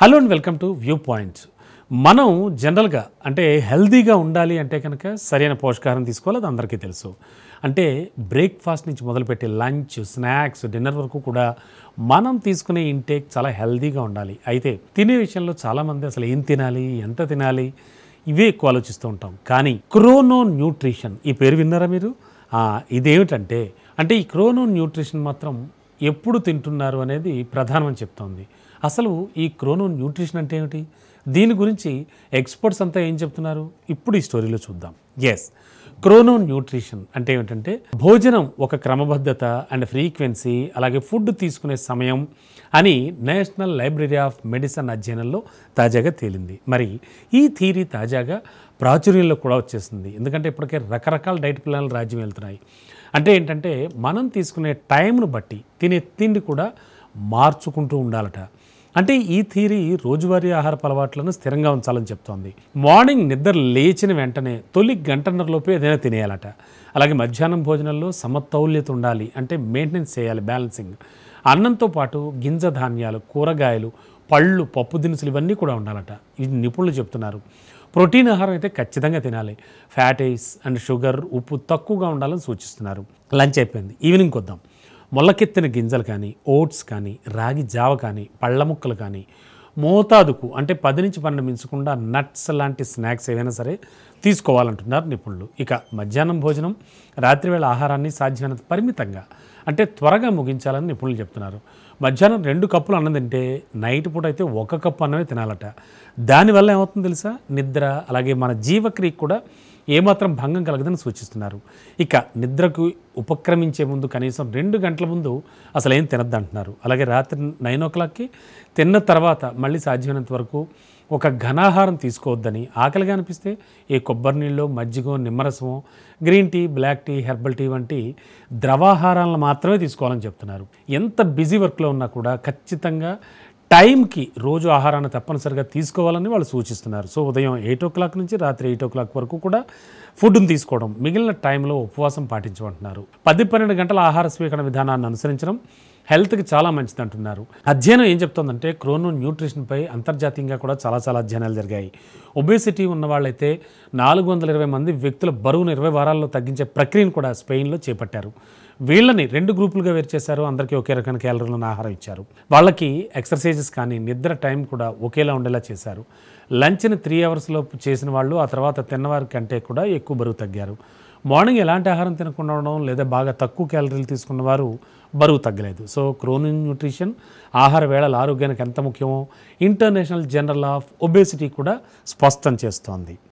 Hello and welcome to view points. మనం జనరల్గా అంటే హెల్తీగా ఉండాలి అంటే కనుక సరైన పోషకాహారం తీసుకోవాలి, అది అందరికీ తెలుసు. అంటే బ్రేక్ఫాస్ట్ నుంచి మొదలుపెట్టి లంచ్, స్నాక్స్, డిన్నర్ వరకు కూడా మనం తీసుకునే ఇంటేక్ చాలా హెల్తీగా ఉండాలి. అయితే తినే విషయంలో చాలామంది అసలు ఏం తినాలి, ఎంత తినాలి, ఇవే ఎక్కువ ఆలోచిస్తూ ఉంటాం. కానీ క్రోనో న్యూట్రిషన్ ఈ పేరు విన్నారా మీరు? ఇదేమిటంటే ఈ క్రోనో న్యూట్రిషన్ మాత్రం ఎప్పుడు తింటున్నారు అనేది ప్రధానమని చెప్తోంది. అసలు ఈ క్రోనో న్యూట్రిషన్ అంటే ఏమిటి, దీని గురించి ఎక్స్పర్ట్స్ అంతా ఏం చెప్తున్నారు ఇప్పుడు ఈ స్టోరీలో చూద్దాం. క్రోనో న్యూట్రిషన్ అంటే ఏమిటంటే భోజనం ఒక క్రమబద్ధత అండ్ ఫ్రీక్వెన్సీ, అలాగే ఫుడ్ తీసుకునే సమయం అని నేషనల్ లైబ్రరీ ఆఫ్ మెడిసిన్ అధ్యయనంలో తాజాగా తేలింది. మరి ఈ థియరీ తాజాగా ప్రాచుర్యంలో కూడా వచ్చేసింది. ఎందుకంటే ఇప్పటికే రకరకాల డైట్ ప్లాన్లు రాజ్యం వెళ్తున్నాయి. అంటే ఏంటంటే మనం తీసుకునే టైంను బట్టి తినే తిండి కూడా మార్చుకుంటూ ఉండాలట. అంటే ఈ థియరీ రోజువారీ ఆహారపు అలవాట్లను స్థిరంగా ఉంచాలని చెప్తోంది. మార్నింగ్ నిద్ర లేచిన వెంటనే తొలి గంటన్నరలోపే ఏదైనా తినేయాలట. అలాగే మధ్యాహ్నం భోజనంలో సమతౌల్యత ఉండాలి, అంటే మెయింటెనెన్స్ చేయాలి, బ్యాలెన్సింగ్. అన్నంతో పాటు గింజ ధాన్యాలు, కూరగాయలు, పళ్ళు, పప్పు దినుసులు ఇవన్నీ కూడా ఉండాలట. ఇది నిపుణులు చెప్తున్నారు. ప్రోటీన్ ఆహారం అయితే ఖచ్చితంగా తినాలి. ఫ్యాటీస్ అండ్ షుగర్, ఉప్పు తక్కువగా ఉండాలని సూచిస్తున్నారు. లంచ్ అయిపోయింది, ఈవినింగ్ వద్దాం. మొలకెత్తిన గింజలు కానీ, ఓట్స్ కానీ, రాగి జావ కానీ, పళ్ళ ముక్కలు కానీ, మోతాదుకు అంటే 10 నుంచి 12 మించకుండా నట్స్ లాంటి స్నాక్స్ ఏవైనా సరే తీసుకోవాలంటున్నారు నిపుణులు. ఇక మధ్యాహ్నం భోజనం, రాత్రివేళ ఆహారాన్ని సాధ్యమైనంత పరిమితంగా అంటే త్వరగా ముగించాలని నిపుణులు చెప్తున్నారు. మధ్యాహ్నం 2 కప్పులు అన్నం తింటే నైట్ పూట అయితే 1 కప్పు అన్నమే తినాలట. దానివల్ల ఏమవుతుందో తెలుసా, నిద్ర అలాగే మన జీవక్రియ కూడా ఏమాత్రం భంగం కలగదని సూచిస్తున్నారు. ఇక నిద్రకు ఉపక్రమించే ముందు కనీసం 2 గంటల ముందు అసలు ఏం తినద్దు అంటున్నారు. అలాగే రాత్రి 9 o'clockకి తిన్న తర్వాత మళ్ళీ సాధ్యమైనంత వరకు ఒక ఘనాహారం తీసుకోవద్దని, ఆకలిగా అనిపిస్తే ఏ కొబ్బరి నీళ్ళు, మజ్జిగో, నిమ్మరసమో, green tea, black tea, herbal tea వంటి ద్రవాహారాలను మాత్రమే తీసుకోవాలని చెప్తున్నారు. ఎంత బిజీ వర్క్లో ఉన్నా కూడా ఖచ్చితంగా టైంకి రోజు ఆహారాన్ని తప్పనిసరిగా తీసుకోవాలని వాళ్ళు సూచిస్తున్నారు. సో ఉదయం 8 o'clock నుంచి రాత్రి 8 o'clock వరకు కూడా ఫుడ్ని తీసుకోవడం, మిగిలిన టైంలో ఉపవాసం పాటించమంటున్నారు. 10-12 గంటల ఆహార స్వీకరణ విధానాన్ని అనుసరించడం హెల్త్కి చాలా మంచిది అంటున్నారు. అధ్యయనం ఏం చెప్తోందంటే క్రోనో న్యూట్రిషన్పై అంతర్జాతీయంగా కూడా చాలా అధ్యయనాలు జరిగాయి. ఒబేసిటీ ఉన్న వాళ్ళైతే 420 మంది వ్యక్తుల బరువును 20 వారాల్లో తగ్గించే ప్రక్రియను కూడా స్పెయిన్లో చేపట్టారు. వీళ్ళని 2 గ్రూపులుగా వేరు చేశారు. అందరికీ ఒకే రకమైన క్యాలరీలను ఆహారం ఇచ్చారు. వాళ్ళకి ఎక్సర్సైజెస్ కానీ నిద్ర టైం కూడా ఒకేలా ఉండేలా చేశారు. లంచ్ని 3 hours లోపు చేసిన వాళ్ళు ఆ తర్వాత తిన్నవారి కంటే కూడా ఎక్కువ బరువు తగ్గారు. మార్నింగ్ ఎలాంటి ఆహారం తినకుండా ఉండడం లేదా బాగా తక్కువ క్యాలరీలు తీసుకున్న వారు బరువు తగ్గలేదు. సో క్రోనో న్యూట్రిషన్ ఆహార వేళల ఆరోగ్యానికి ఎంత ముఖ్యమో ఇంటర్నేషనల్ జర్నల్ ఆఫ్ ఒబేసిటీ కూడా స్పష్టం చేస్తోంది.